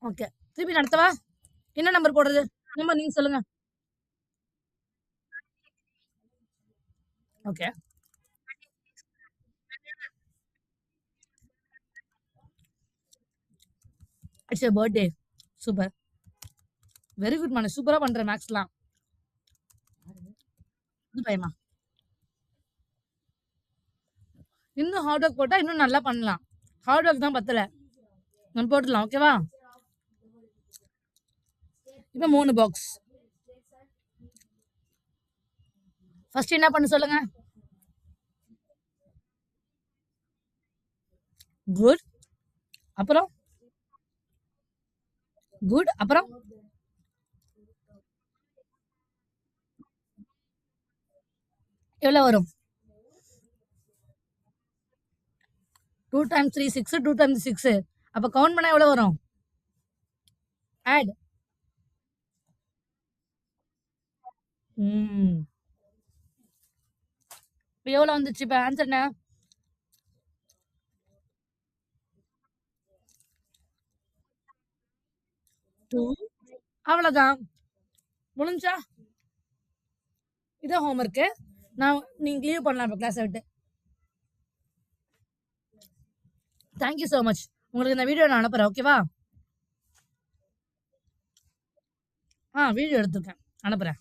Okay. திருப்பி நடத்தவா? என்ன number போடுறது? நம்பர் நீங்க சொல்லுங்க. Okay. It's your birthday. Super. Very good மனு. சூப்பரா பண்ற மேக்ஸ்லாம். இது பையமா? இன்னும் ஹார்ட் ஒர்க் போட்டா இன்னும் நல்லா பண்ணலாம். ஹார்ட் ஒர்க் தான் பத்தல. நம்ம போட்டுடலாம். ஓகேவா? இப்ப 3 பாக்ஸ். ஃபர்ஸ்ட் என்ன பண்ண சொல்லுங்க? குட். அப்புறம்? குட். அப்புறம்? எவ்வளவு வரும்? 2 டைம்ஸ் 3 6, 2 டைம்ஸ் 6. அப்ப கவுண்ட் பண்ணா எவ்வளவு வரும்? ஆட். ம். இப்ப எவ்வளவு வந்துச்சு? இப்ப ஆன்சர் என்ன? 2. அவ்வளவுதான். முடிஞ்சா? இதான் ஹோம்வொர்க். நீங்க லீவ் பண்ணலாம் இப்ப கிளாஸ விட்டு. Thank you so much. உங்களுக்கு இந்த வீடியோ நான் அனுப்புறேன். ஓகேவா? வீடியோ எடுத்துருக்கேன். அனுப்புறேன்.